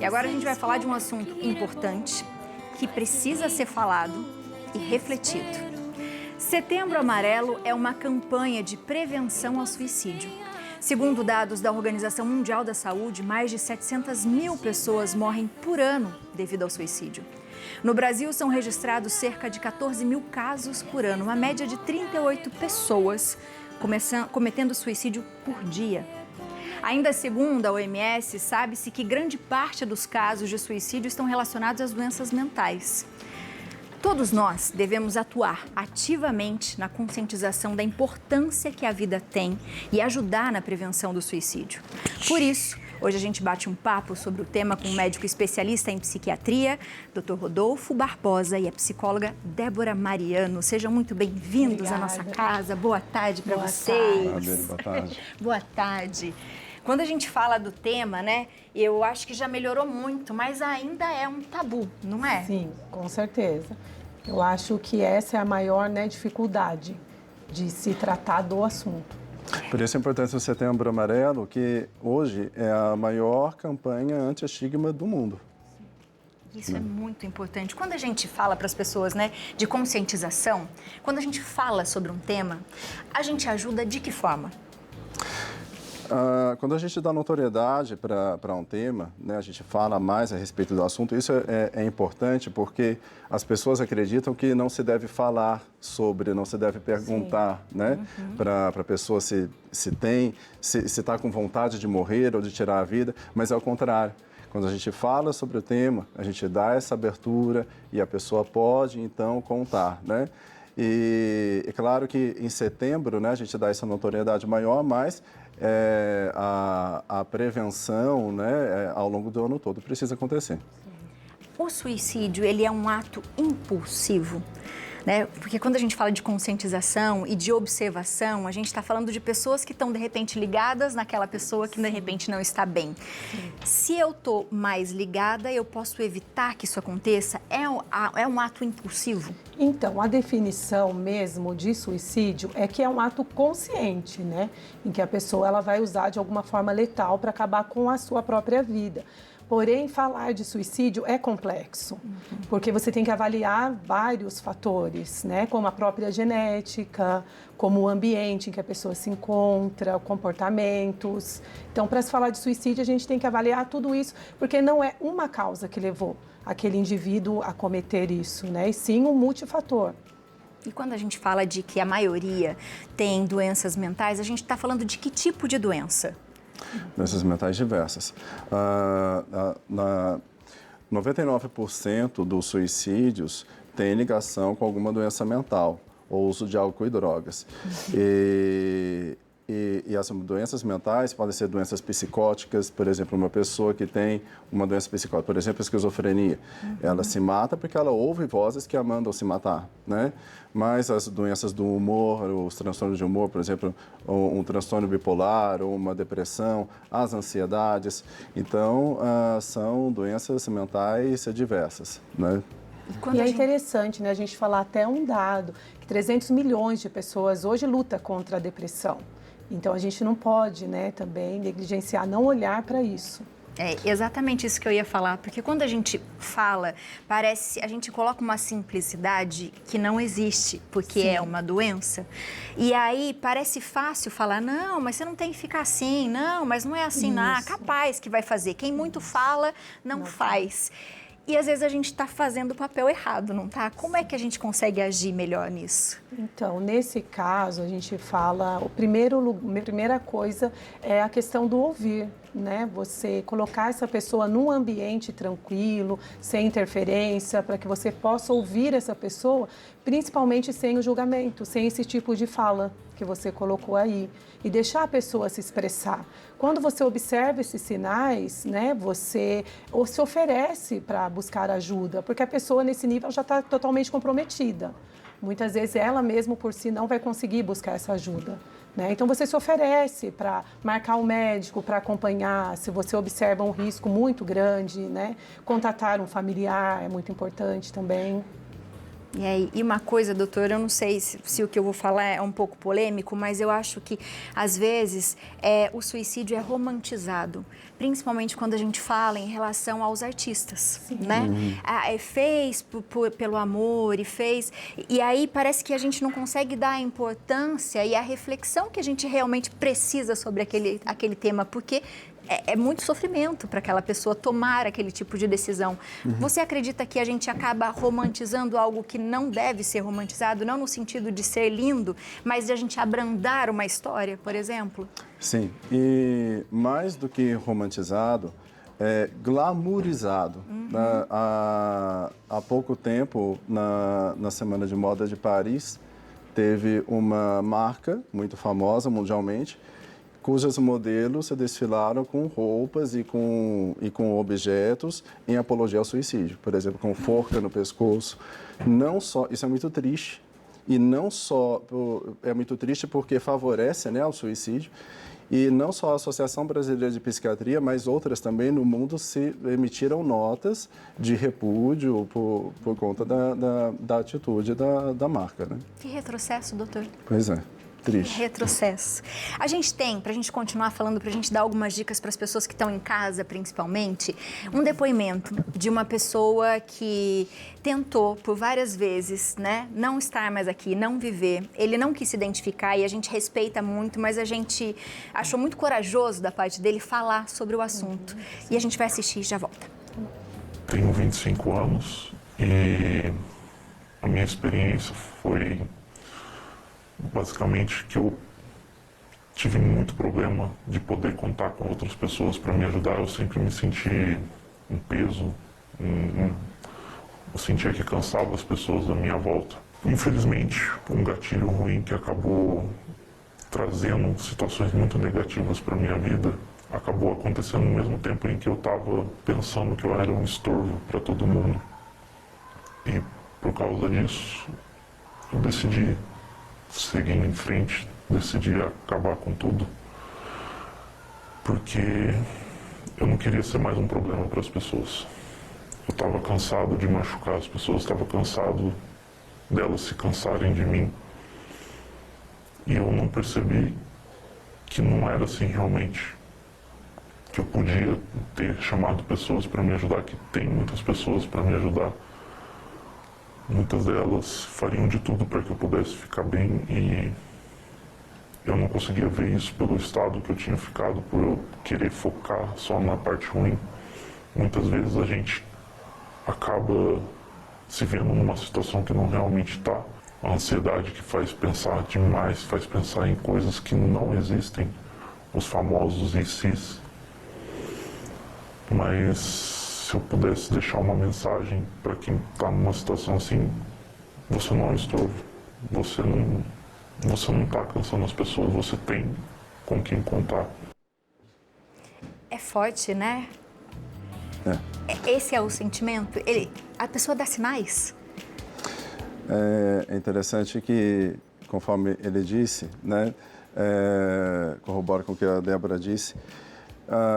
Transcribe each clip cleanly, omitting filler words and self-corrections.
E agora a gente vai falar de um assunto importante que precisa ser falado e refletido. Setembro Amarelo é uma campanha de prevenção ao suicídio. Segundo dados da Organização Mundial da Saúde, mais de 700 mil pessoas morrem por ano devido ao suicídio. No Brasil, são registrados cerca de 14 mil casos por ano, uma média de 38 pessoas cometendo suicídio por dia. Ainda segundo a OMS, sabe-se que grande parte dos casos de suicídio estão relacionados às doenças mentais. Todos nós devemos atuar ativamente na conscientização da importância que a vida tem e ajudar na prevenção do suicídio. Por isso, hoje a gente bate um papo sobre o tema com um médico especialista em psiquiatria, Dr. Rodolfo Barbosa, e a psicóloga Débora Mariano. Sejam muito bem-vindos à nossa casa. Boa tarde para vocês. Boa tarde. Boa tarde. Quando a gente fala do tema, né, eu acho que já melhorou muito, mas ainda é um tabu, não é? Sim, com certeza. Eu acho que essa é a maior, dificuldade de se tratar do assunto. Por isso a importância do Setembro Amarelo, que hoje é a maior campanha anti-estigma do mundo. Isso é muito importante. Quando a gente fala para as pessoas, né, de conscientização, quando a gente fala sobre um tema, a gente ajuda de que forma? Quando a gente dá notoriedade para um tema, né, a gente fala mais a respeito do assunto, isso é importante porque as pessoas acreditam que não se deve falar sobre, não se deve perguntar, né, para a pessoa se está com vontade de morrer ou de tirar a vida, mas é o contrário. Quando a gente fala sobre o tema, a gente dá essa abertura e a pessoa pode, então, contar, né? E é claro que em setembro, né, a gente dá essa notoriedade maior, mas a prevenção, né, ao longo do ano todo precisa acontecer. O suicídio, ele é um ato impulsivo, né? Porque quando a gente fala de conscientização e de observação, a gente está falando de pessoas que estão, de repente, ligadas naquela pessoa que, de repente, não está bem. Se eu estou mais ligada, eu posso evitar que isso aconteça? É um ato impulsivo? Então, a definição mesmo de suicídio é que é um ato consciente, né? Em que a pessoa ela vai usar de alguma forma letal para acabar com a sua própria vida. Porém, falar de suicídio é complexo, porque você tem que avaliar vários fatores, né? Como a própria genética, como o ambiente em que a pessoa se encontra, comportamentos. Então, para se falar de suicídio, a gente tem que avaliar tudo isso, porque não é uma causa que levou aquele indivíduo a cometer isso, né? E sim um multifator. E quando a gente fala de que a maioria tem doenças mentais, a gente está falando de que tipo de doença? Doenças mentais diversas. 99% dos suicídios têm ligação com alguma doença mental ou uso de álcool e drogas. E as doenças mentais podem ser doenças psicóticas, por exemplo, uma pessoa que tem uma doença psicótica, por exemplo, a esquizofrenia. Ela se mata porque ela ouve vozes que a mandam se matar, né? Mas as doenças do humor, os transtornos de humor, por exemplo, um transtorno bipolar ou uma depressão, as ansiedades, então são doenças mentais diversas, né? E é interessante, né, a gente falar até um dado, que 300 milhões de pessoas hoje lutam contra a depressão. Então, a gente não pode, né, também negligenciar, não olhar para isso. É exatamente isso que eu ia falar, porque quando a gente fala, a gente coloca uma simplicidade que não existe, porque é uma doença. E aí parece fácil falar, não, mas você não tem que ficar assim, não, mas não é assim, não, capaz que vai fazer. Quem muito fala, não faz. E às vezes a gente está fazendo o papel errado, não tá? Como é que a gente consegue agir melhor nisso? Então, nesse caso, a gente fala, a primeira coisa é a questão do ouvir, né? Você colocar essa pessoa num ambiente tranquilo, sem interferência, para que você possa ouvir essa pessoa, principalmente sem o julgamento, sem esse tipo de fala que você colocou aí, e deixar a pessoa se expressar. Quando você observa esses sinais, né, você se oferece para buscar ajuda, porque a pessoa nesse nível já está totalmente comprometida. Muitas vezes ela mesma por si não vai conseguir buscar essa ajuda, né? Então você se oferece para marcar um médico, para acompanhar, se você observa um risco muito grande, né? Contatar um familiar é muito importante também. E aí, e uma coisa, doutor, eu não sei se o que eu vou falar é um pouco polêmico, mas eu acho que, às vezes, o suicídio é romantizado, principalmente quando a gente fala em relação aos artistas, né? Fez pelo amor e fez... E aí parece que a gente não consegue dar a importância e a reflexão que a gente realmente precisa sobre aquele tema, porque... É muito sofrimento para aquela pessoa tomar aquele tipo de decisão. Você acredita que a gente acaba romantizando algo que não deve ser romantizado, não no sentido de ser lindo, mas de a gente abrandar uma história, por exemplo? Sim, e mais do que romantizado, glamourizado. Há pouco tempo, na Semana de Moda de Paris, teve uma marca muito famosa mundialmente, cujas modelos se desfilaram com roupas e com objetos em apologia ao suicídio. Por exemplo, com forca no pescoço. Não só, isso é muito triste. E não só, é muito triste porque favorece, né, o suicídio. E não só a Associação Brasileira de Psiquiatria, mas outras também no mundo se emitiram notas de repúdio por conta da atitude da marca, né? Que retrocesso, doutor. Pois é. Triste. Retrocesso. A gente tem, para a gente continuar falando, para a gente dar algumas dicas para as pessoas que estão em casa, principalmente, um depoimento de uma pessoa que tentou por várias vezes, né, não estar mais aqui, não viver. Ele não quis se identificar e a gente respeita muito, mas a gente achou muito corajoso da parte dele falar sobre o assunto. E a gente vai assistir e já volta. Tenho 25 anos e a minha experiência foi basicamente que eu tive muito problema de poder contar com outras pessoas para me ajudar. Eu sempre me senti um peso, eu sentia que cansava as pessoas da minha volta. Infelizmente, um gatilho ruim que acabou trazendo situações muito negativas para minha vida acabou acontecendo no mesmo tempo em que eu estava pensando que eu era um estorvo para todo mundo. E por causa disso, eu decidi seguir em frente, decidi acabar com tudo, porque eu não queria ser mais um problema para as pessoas. Eu estava cansado de machucar as pessoas, estava cansado delas se cansarem de mim. E eu não percebi que não era assim realmente, que eu podia ter chamado pessoas para me ajudar, que tem muitas pessoas para me ajudar. Muitas delas fariam de tudo para que eu pudesse ficar bem e eu não conseguia ver isso pelo estado que eu tinha ficado, por eu querer focar só na parte ruim. Muitas vezes a gente acaba se vendo numa situação que não realmente está. A ansiedade que faz pensar demais, faz pensar em coisas que não existem, os famosos ICs. Mas se eu pudesse deixar uma mensagem para quem está numa situação assim, você não é um estorvo, você não está cansando as pessoas, você tem com quem contar. É forte, né? Esse é o sentimento? A pessoa dá sinais? É interessante que, conforme ele disse, né, corrobora com o que a Débora disse,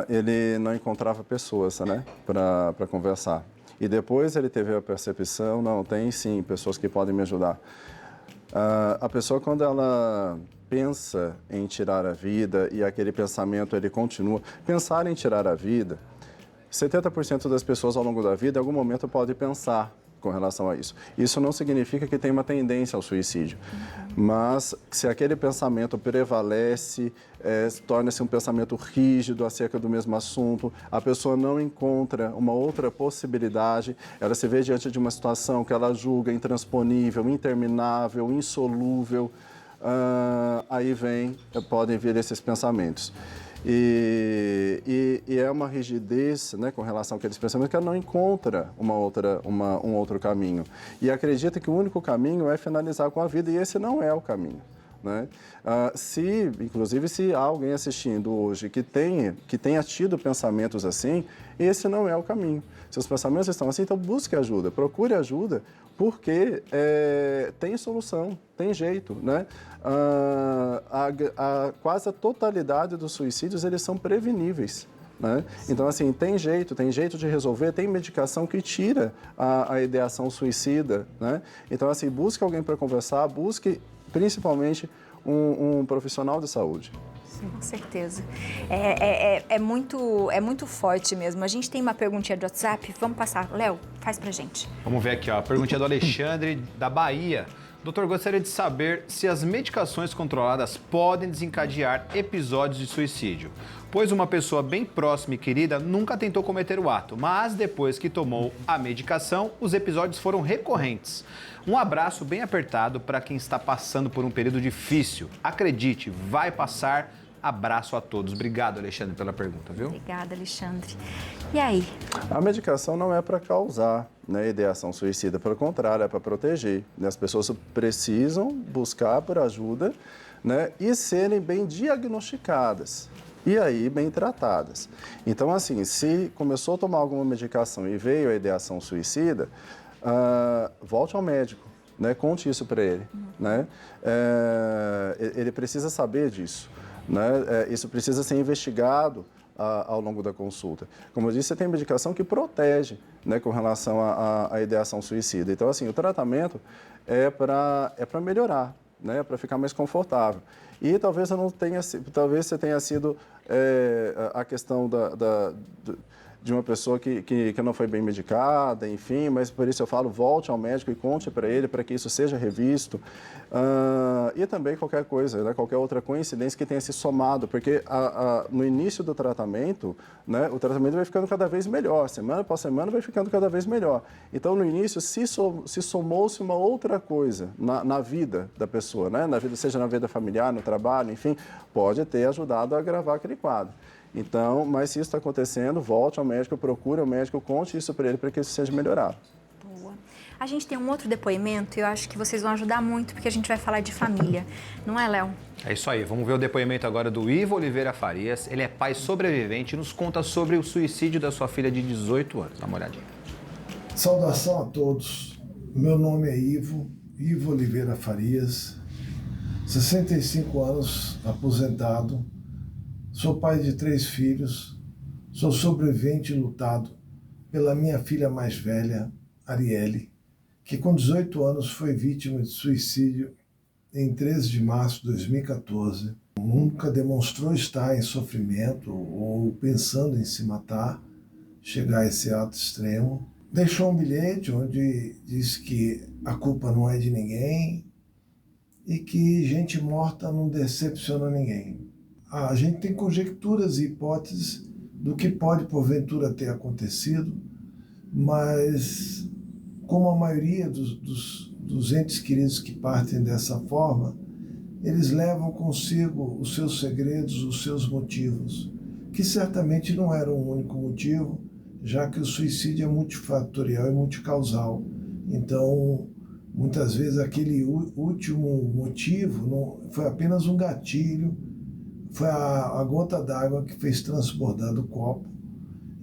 ele não encontrava pessoas, né, para conversar. E depois ele teve a percepção, não, tem sim pessoas que podem me ajudar. A pessoa, quando ela pensa em tirar a vida e aquele pensamento ele continua, pensar em tirar a vida, 70% das pessoas ao longo da vida, em algum momento, pode pensar com relação a isso. Isso não significa que tem uma tendência ao suicídio, mas se aquele pensamento prevalece, torna-se um pensamento rígido acerca do mesmo assunto, a pessoa não encontra uma outra possibilidade, ela se vê diante de uma situação que ela julga intransponível, interminável, insolúvel, aí podem vir esses pensamentos. E é uma rigidez, né, com relação àqueles pensamentos que ela não encontra um outro caminho. E acredita que o único caminho é finalizar com a vida, e esse não é o caminho, né? Inclusive, se há alguém assistindo hoje que tenha tido pensamentos assim, esse não é o caminho. Se os pensamentos estão assim, então busque ajuda, procure ajuda, porque tem solução, tem jeito, né? Quase a totalidade dos suicídios, eles são preveníveis, né? Então, assim, tem jeito de resolver, tem medicação que tira a ideação suicida, né? Então, assim, busque alguém para conversar, busque principalmente um profissional de saúde. Sim, com certeza. É muito forte mesmo. A gente tem uma perguntinha de WhatsApp, vamos passar. Léo, faz pra gente. Vamos ver aqui, ó, a perguntinha do Alexandre, da Bahia. Doutor, gostaria de saber se as medicações controladas podem desencadear episódios de suicídio, pois uma pessoa bem próxima e querida nunca tentou cometer o ato, mas depois que tomou a medicação, os episódios foram recorrentes. Um abraço bem apertado para quem está passando por um período difícil. Acredite, vai passar. Abraço a todos. Obrigado, Alexandre, pela pergunta, viu? Obrigada, Alexandre. E aí? A medicação não é para causar, né, ideação suicida, pelo contrário, é para proteger. As pessoas precisam buscar por ajuda, né, e serem bem diagnosticadas. E aí, bem tratadas. Então, assim, se começou a tomar alguma medicação e veio a ideação suicida, volte ao médico, né, conte isso para ele. Né? Ele precisa saber disso. Né? Isso precisa ser investigado ao longo da consulta. Como eu disse, você tem medicação que protege, né, com relação à ideação suicida. Então, assim, o tratamento é para melhorar, né, para ficar mais confortável. E talvez você tenha sido a questão de uma pessoa que não foi bem medicada, enfim, mas por isso eu falo, volte ao médico e conte para ele, para que isso seja revisto. E também qualquer coisa, né, qualquer outra coincidência que tenha se somado, porque no início do tratamento, né, o tratamento vai ficando cada vez melhor, semana após semana vai ficando cada vez melhor. Então, no início, se somou-se uma outra coisa na vida da pessoa, né, seja na vida familiar, no trabalho, enfim, pode ter ajudado a agravar aquele quadro. Então, mas se isso está acontecendo, volte ao médico, procure o médico, conte isso para ele para que isso seja melhorado. Boa. A gente tem um outro depoimento e eu acho que vocês vão ajudar muito, porque a gente vai falar de família. Não é, Léo? É isso aí. Vamos ver o depoimento agora do Ivo Oliveira Farias. Ele é pai sobrevivente e nos conta sobre o suicídio da sua filha de 18 anos. Dá uma olhadinha. Saudação a todos. Meu nome é Ivo Oliveira Farias, 65 anos, aposentado. Sou pai de 3 filhos, sou sobrevivente lutado pela minha filha mais velha, Arielle, que com 18 anos foi vítima de suicídio em 13 de março de 2014. Nunca demonstrou estar em sofrimento ou pensando em se matar, chegar a esse ato extremo. Deixou um bilhete onde diz que a culpa não é de ninguém e que gente morta não decepciona ninguém. A gente tem conjecturas e hipóteses do que pode, porventura, ter acontecido, mas, como a maioria dos entes queridos que partem dessa forma, eles levam consigo os seus segredos, os seus motivos, que certamente não eram um único motivo, já que o suicídio é multifatorial e multicausal. Então, muitas vezes, aquele último motivo não, foi apenas um gatilho, foi a gota d'água que fez transbordar do copo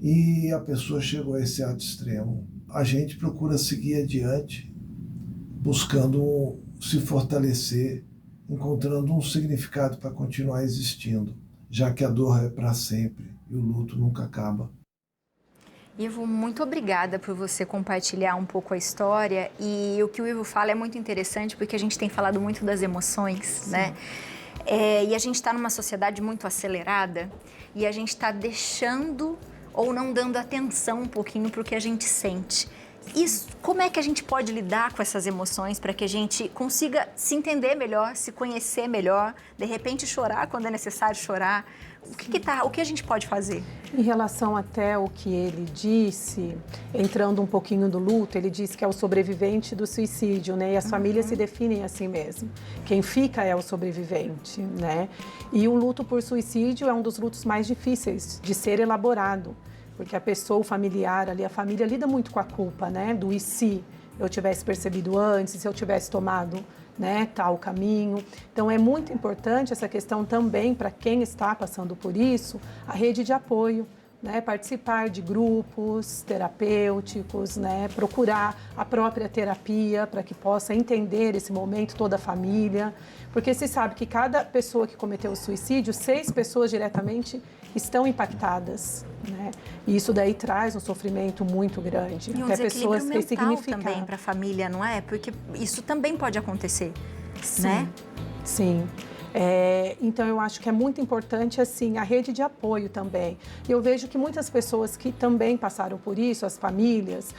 e a pessoa chegou a esse ato extremo. A gente procura seguir adiante, buscando se fortalecer, encontrando um significado para continuar existindo, já que a dor é para sempre e o luto nunca acaba. Ivo, muito obrigada por você compartilhar um pouco a história, e o que o Ivo fala é muito interessante porque a gente tem falado muito das emoções, sim, né? E a gente está numa sociedade muito acelerada e a gente está deixando ou não dando atenção um pouquinho para o que a gente sente. Isso, como é que a gente pode lidar com essas emoções para que a gente consiga se entender melhor, se conhecer melhor, de repente chorar quando é necessário chorar? O que a gente pode fazer? Em relação até o que ele disse, entrando um pouquinho do luto, ele disse que é o sobrevivente do suicídio, né? E as famílias se definem assim mesmo. Quem fica é o sobrevivente, né? E o luto por suicídio é um dos lutos mais difíceis de ser elaborado, porque a pessoa, o familiar ali, a família lida muito com a culpa, né? Do e se eu tivesse percebido antes, se eu tivesse tomado, né, tal caminho. Então é muito importante essa questão também para quem está passando por isso, a rede de apoio, né, participar de grupos terapêuticos, né, procurar a própria terapia para que possa entender esse momento, toda a família, porque se sabe que cada pessoa que cometeu o suicídio, 6 pessoas diretamente estão impactadas, né? E isso daí traz um sofrimento muito grande. E um até desequilíbrio pessoas mental ressignificar. também para a família, não é? Porque isso também pode acontecer, né? Sim. Então, eu acho que é muito importante, assim, a rede de apoio também. E eu vejo que muitas pessoas que também passaram por isso, as famílias,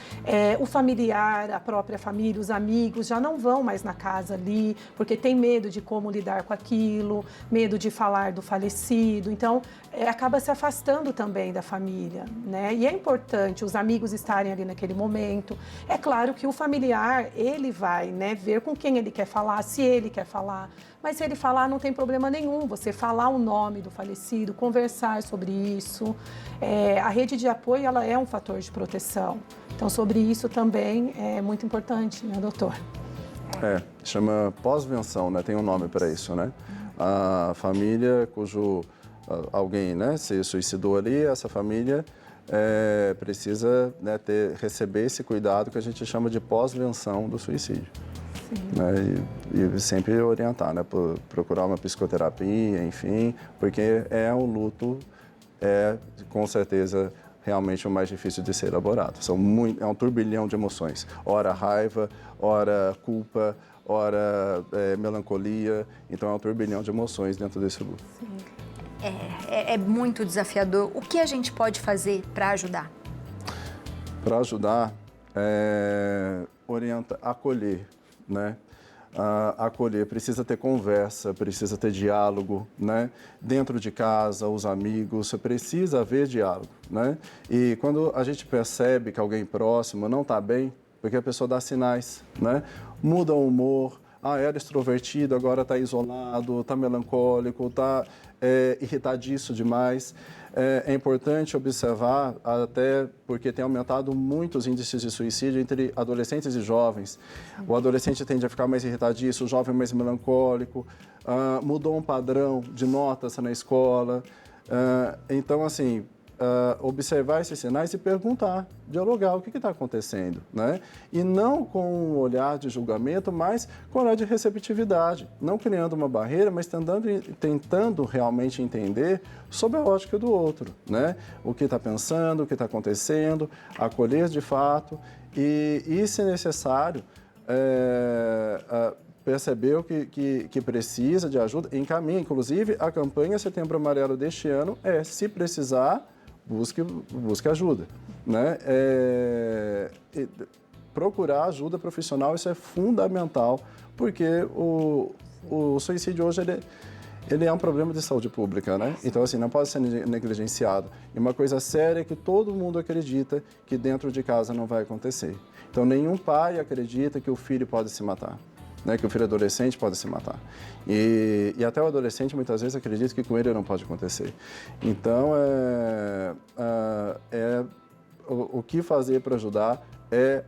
o familiar, a própria família, os amigos, já não vão mais na casa ali, porque tem medo de como lidar com aquilo, medo de falar do falecido. Então, acaba se afastando também da família, né? E é importante os amigos estarem ali naquele momento. É claro que o familiar, ele vai, né, ver com quem ele quer falar, se ele quer falar. Mas se ele falar, não tem problema nenhum. Você falar o nome do falecido, conversar sobre isso. A rede de apoio, ela é um fator de proteção. Então, sobre isso também é muito importante, né, doutor? Chama pós-venção, né? Tem um nome para isso, né? A família cujo alguém, né, se suicidou ali, essa família precisa, né, receber esse cuidado que a gente chama de pós-venção do suicídio. Né, e sempre orientar, né, procurar uma psicoterapia, enfim, porque um luto, com certeza realmente o mais difícil de ser elaborado. É um turbilhão de emoções, ora raiva, ora culpa, ora melancolia, então é um turbilhão de emoções dentro desse luto. É muito desafiador. O que a gente pode fazer para ajudar? Para ajudar, orientar, acolher, né? Acolher, precisa ter conversa, precisa ter diálogo, né? Dentro de casa, os amigos, precisa haver diálogo, né? E quando a gente percebe que alguém próximo não está bem, porque a pessoa dá sinais, né? Muda o humor, era extrovertido, agora está isolado, está melancólico, está irritadiço demais. É importante observar, até porque tem aumentado muito os índices de suicídio entre adolescentes e jovens. O adolescente tende a ficar mais irritadiço, o jovem mais melancólico, mudou um padrão de notas na escola. Então, assim, observar esses sinais e perguntar, dialogar o que está acontecendo, né? E não com um olhar de julgamento, mas com um olhar de receptividade, não criando uma barreira, mas tentando realmente entender sob a ótica do outro, né? O que está pensando, o que está acontecendo, acolher de fato e se necessário, percebeu que precisa de ajuda, encaminha. Inclusive, a campanha Setembro Amarelo deste ano se precisar, busque ajuda, né? Procurar ajuda profissional, isso é fundamental, porque o suicídio hoje ele é um problema de saúde pública, né? Então, assim, não pode ser negligenciado. E uma coisa séria é que todo mundo acredita que dentro de casa não vai acontecer. Então, nenhum pai acredita que o filho pode se matar, né, que o filho adolescente pode se matar. E até o adolescente muitas vezes acredita que com ele não pode acontecer. Então, o que fazer para ajudar é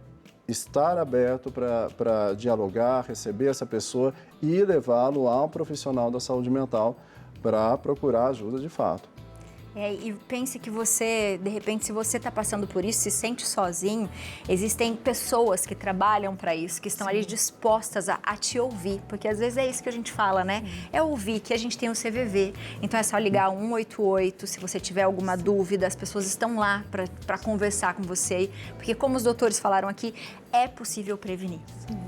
estar aberto para dialogar, receber essa pessoa e levá-lo a um profissional da saúde mental para procurar ajuda de fato. E pense que você, de repente, se você está passando por isso, se sente sozinho, existem pessoas que trabalham para isso, que estão ali dispostas a te ouvir, porque às vezes é isso que a gente fala, né? É ouvir, que a gente tem o CVV, então é só ligar 188, se você tiver alguma dúvida, as pessoas estão lá para conversar com você, porque como os doutores falaram aqui, é possível prevenir,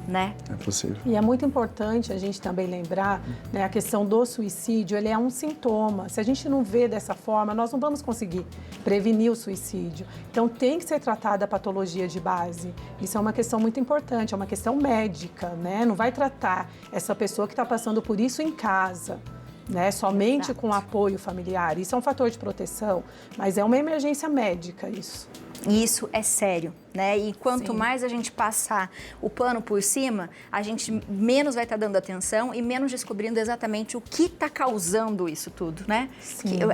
né? É possível. E é muito importante a gente também lembrar, né, a questão do suicídio, ele é um sintoma. Se a gente não vê dessa forma, nós não vamos conseguir prevenir o suicídio. Então, tem que ser tratada a patologia de base. Isso é uma questão muito importante, é uma questão médica, né? Não vai tratar essa pessoa que está passando por isso em casa, né? Somente com apoio familiar. Isso é um fator de proteção, mas é uma emergência médica isso. E isso é sério, né? E quanto mais a gente passar o pano por cima, a gente menos vai estar dando atenção e menos descobrindo exatamente o que está causando isso tudo, né?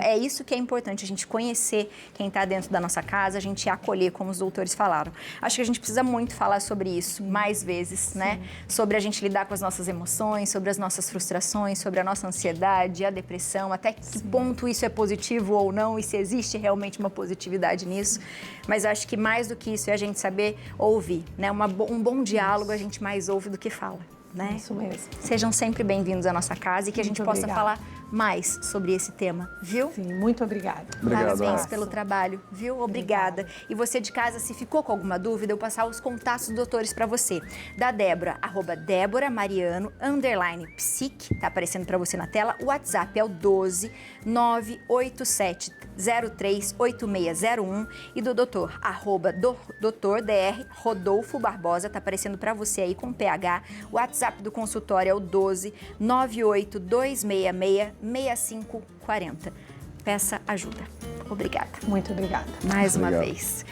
É isso que é importante, a gente conhecer quem está dentro da nossa casa, a gente acolher, como os doutores falaram. Acho que a gente precisa muito falar sobre isso mais vezes, né? Sobre a gente lidar com as nossas emoções, sobre as nossas frustrações, sobre a nossa ansiedade, a depressão, até que ponto isso é positivo ou não e se existe realmente uma positividade nisso. Mas acho que mais do que isso é a gente saber ouvir, né? Um bom diálogo a gente mais ouve do que fala, né? Isso mesmo. Sejam sempre bem-vindos à nossa casa e que a gente possa falar mais sobre esse tema, viu? Sim, muito obrigada. Obrigado, Parabéns Ana. pelo trabalho, viu? Obrigada. E você de casa, se ficou com alguma dúvida, eu vou passar os contatos dos doutores para você. Da Débora, @DéboraMariano, _psic, tá aparecendo para você na tela. O WhatsApp é o 12 987 038601 e do doutor, @Dr. Dr. Rodolfo Barbosa, tá aparecendo para você aí com PH. O WhatsApp do consultório é o 12 98266 6540. Peça ajuda. Obrigada. Muito obrigada. Mais uma Obrigado. vez.